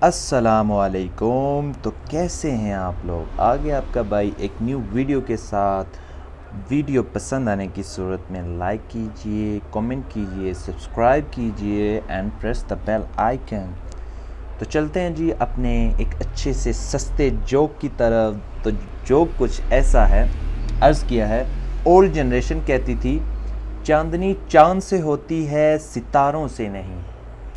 अस्सलामुअलैकुम। तो कैसे हैं आप लोग? आ गया आपका भाई एक न्यू वीडियो के साथ। वीडियो पसंद आने की सूरत में लाइक कीजिए, कमेंट कीजिए, सब्सक्राइब कीजिए and press the bell icon. तो चलते हैं जी अपने एक अच्छे से सस्ते जोक की तरफ। तो जोक कुछ ऐसा है, अर्ज़ किया है, ओल्ड जनरेशन कहती थी चांदनी चांद से होती है सितारों से नहीं।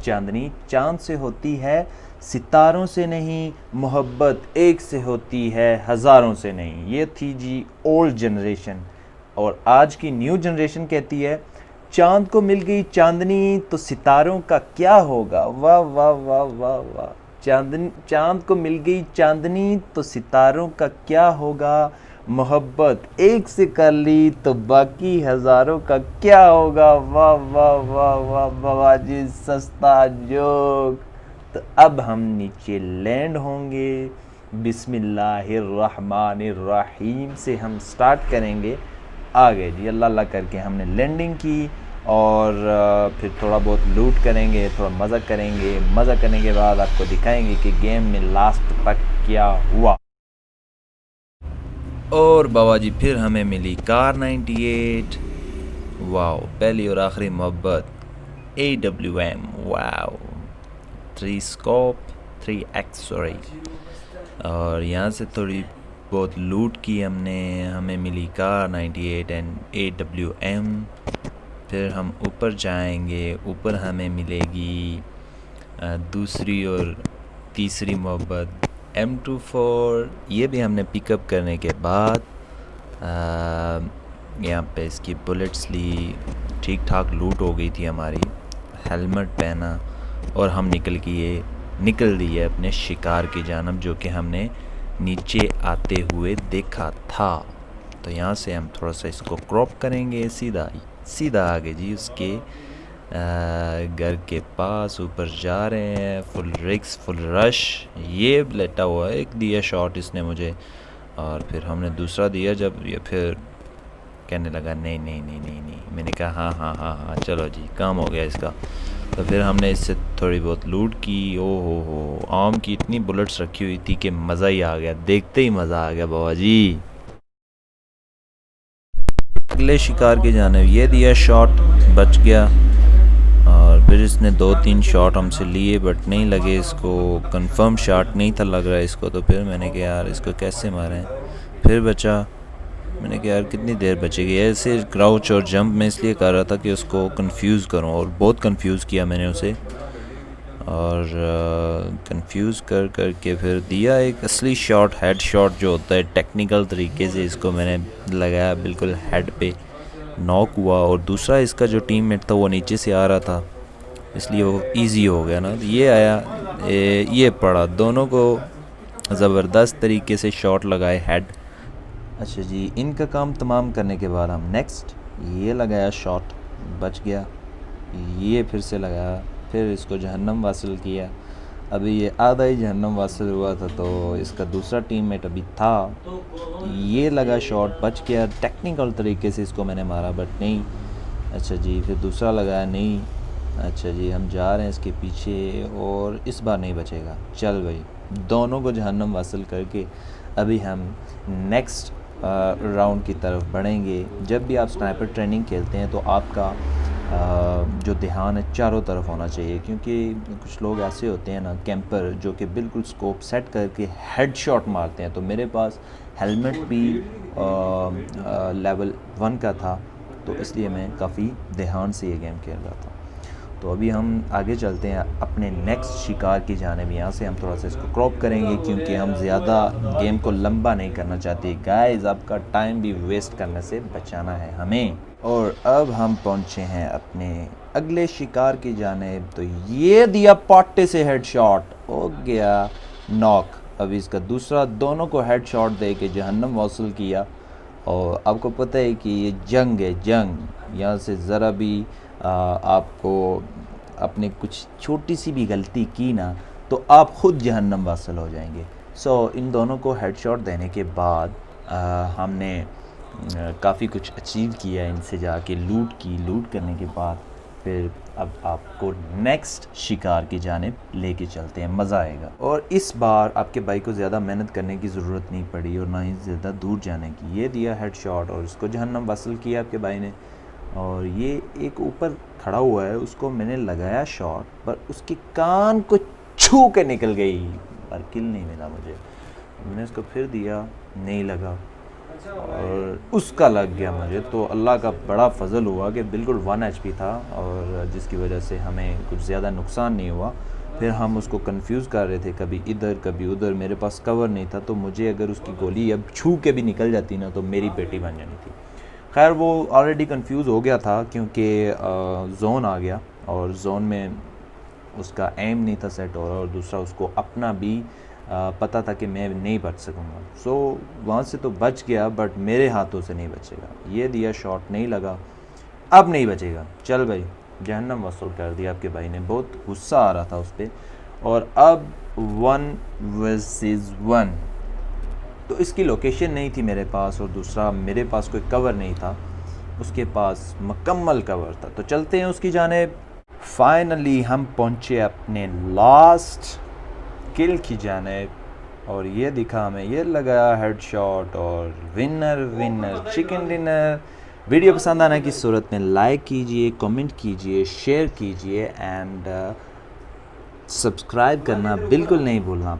चांदनी चांद से होती है सितारों से नहीं, मोहब्बत एक से होती है हज़ारों से नहीं। ये थी जी ओल्ड जनरेशन। और आज की न्यू जनरेशन कहती है चांद को मिल गई चांदनी तो सितारों का क्या होगा। वाह वाह वाह वाह वाह। चांद को मिल गई चांदनी तो सितारों का क्या होगा, मोहब्बत एक से कर ली तो बाकी हज़ारों का क्या होगा। वाह वाह वाह वाह वाह जी, सस्ता जोक। तो अब हम नीचे लैंड होंगे, बिस्मिल्लाहिर्रहमानिर्रहीम से हम स्टार्ट करेंगे। आ गए जी, अल्लाह अल्लाह करके हमने लैंडिंग की और फिर थोड़ा बहुत लूट करेंगे, थोड़ा मज़ा करेंगे। मज़ा करने के बाद आपको दिखाएंगे कि गेम में लास्ट तक क्या हुआ। और बाबा जी फिर हमें मिली कार 98। वाओ, पहली और आखिरी मोहब्बत AWM। Wow, 3 scope 3x sorry. और यहाँ से थोड़ी बहुत लूट की हमने, हमें मिली कार 98 एंड AWM। फिर हम ऊपर जाएंगे, ऊपर हमें मिलेगी दूसरी और तीसरी मोहब्बत M24। ये भी हमने पिकअप करने के बाद यहाँ पे इसकी बुलेट्स ली, ठीक ठाक लूट हो गई थी हमारी। हेलमेट पहना और हम निकल दिए अपने शिकार की जानब, जो कि हमने नीचे आते हुए देखा था। तो यहाँ से हम थोड़ा सा इसको क्रॉप करेंगे, सीधा आगे जी उसके घर के पास ऊपर जा रहे हैं। फुल रिक्स फुल रश। ये लेटा हुआ है, एक दिया शॉट इसने मुझे और फिर हमने दूसरा दिया। जब ये फिर कहने लगा नहीं नहीं नहीं नहीं नहीं, मैंने कहा हाँ हाँ हाँ हाँ चलो जी, काम हो गया इसका। तो फिर हमने इससे थोड़ी बहुत लूट की। ओ हो, आम की इतनी बुलेट्स रखी हुई थी कि मज़ा ही आ गया, देखते ही मज़ा आ गया बाबा जी। अगले शिकार के जाने ये दिया शॉट, बच गया। और फिर इसने 2-3 शॉट हमसे लिए बट नहीं लगे इसको, कंफर्म शॉट नहीं था लग रहा है इसको। तो फिर मैंने कहा यार इसको कैसे मारें, फिर बचा। मैंने कहा यार कितनी देर बचेगी। ऐसे क्राउच और जंप मैं इसलिए कर रहा था कि उसको कंफ्यूज करूं, और बहुत कंफ्यूज किया मैंने उसे। और कंफ्यूज कर के फिर दिया एक असली शॉट, हेड शॉट जो होता है टेक्निकल तरीके से इसको मैंने लगाया, बिल्कुल हेड पे नॉक हुआ। और दूसरा इसका जो टीममेट था वो नीचे से आ रहा था, इसलिए वो इजी हो गया ना। ये आया, ये पड़ा, दोनों को ज़बरदस्त तरीके से शॉट लगाए हेड। अच्छा जी, इनका काम तमाम करने के बाद हम नेक्स्ट ये लगाया शॉट, बच गया। ये फिर से लगाया, फिर इसको जहन्नम वासिल किया। अभी ये आधा ही जहन्नम वासिल हुआ था, तो इसका दूसरा टीममेट अभी था, ये लगा शॉट, बच गया। टेक्निकल तरीके से इसको मैंने मारा बट नहीं। अच्छा जी, फिर दूसरा लगाया, नहीं। अच्छा जी, हम जा रहे हैं इसके पीछे और इस बार नहीं बचेगा। चल भाई, दोनों को जहन्नम वासिल करके अभी हम नेक्स्ट राउंड की तरफ बढ़ेंगे। जब भी आप स्नाइपर ट्रेनिंग खेलते हैं तो आपका जो ध्यान है चारों तरफ होना चाहिए, क्योंकि कुछ लोग ऐसे होते हैं ना कैंपर, जो कि बिल्कुल स्कोप सेट करके हेड शॉट मारते हैं। तो मेरे पास हेलमेट भी लेवल 1 का था, तो इसलिए मैं काफ़ी ध्यान से ये गेम खेल रहा था। तो अभी हम आगे चलते हैं अपने नेक्स्ट शिकार की जानिब। यहाँ से हम थोड़ा सा इसको क्रॉप करेंगे, क्योंकि हम ज़्यादा गेम को लंबा नहीं करना चाहते गाइस, आपका टाइम भी वेस्ट करने से बचाना है हमें। और अब हम पहुँचे हैं अपने अगले शिकार की जानिब। तो ये दिया पॉट्टे से हेड शॉट, हो गया नॉक। अभी इसका दूसरा, दोनों को हेड शॉट दे के जहन्नम वसूल किया। और आपको पता है कि ये जंग है, जंग। यहाँ से ज़रा भी आपको अपने कुछ छोटी सी भी गलती की ना तो आप ख़ुद जहन्नम वासल हो जाएंगे। इन दोनों को हेडशॉट देने के बाद हमने काफ़ी कुछ अचीव किया। इनसे जाके लूट की, लूट करने के बाद फिर अब आपको नेक्स्ट शिकार की जानिब लेके चलते हैं, मज़ा आएगा। और इस बार आपके भाई को ज़्यादा मेहनत करने की ज़रूरत नहीं पड़ी और ना ही ज़्यादा दूर जाने की। ये दिया हेड शॉट और इसको जहन्नम वसल किया आपके भाई ने। और ये एक ऊपर खड़ा हुआ है, उसको मैंने लगाया शॉट, पर उसके कान को छू के निकल गई, पर किल नहीं मिला मुझे। मैंने उसको फिर दिया, नहीं लगा और उसका लग गया मुझे। तो अल्लाह का बड़ा फजल हुआ कि बिल्कुल 1 HP था और जिसकी वजह से हमें कुछ ज़्यादा नुकसान नहीं हुआ। फिर हम उसको कंफ्यूज कर रहे थे, कभी इधर कभी उधर, मेरे पास कवर नहीं था, तो मुझे अगर उसकी गोली अब छू के भी निकल जाती ना तो मेरी पेटी बन जानी थी। खैर वो ऑलरेडी कंफ्यूज हो गया था क्योंकि जोन आ गया और जोन में उसका एम नहीं था सेट हो रहा और दूसरा उसको अपना भी पता था कि मैं नहीं बच सकूँगा। सो वहाँ से तो बच गया, बट मेरे हाथों से नहीं बचेगा। ये दिया शॉट, नहीं लगा, अब नहीं बचेगा। चल भाई, जहन्नम वसूल कर दिया आपके भाई ने। बहुत गुस्सा आ रहा था उस पर। और अब 1 वर्सेस 1, तो इसकी लोकेशन नहीं थी मेरे पास और दूसरा मेरे पास कोई कवर नहीं था, उसके पास मुकम्मल कवर था। तो चलते हैं उसकी जानिब। फाइनली हम पहुँचे अपने लास्ट किल की जानिब और ये दिखा हमें, ये लगा हेड शॉट और winner winner chicken dinner. Video पसंद आने की सूरत में लाइक कीजिए, कमेंट कीजिए, शेयर कीजिए एंड सब्सक्राइब करना बिल्कुल नहीं भूलना।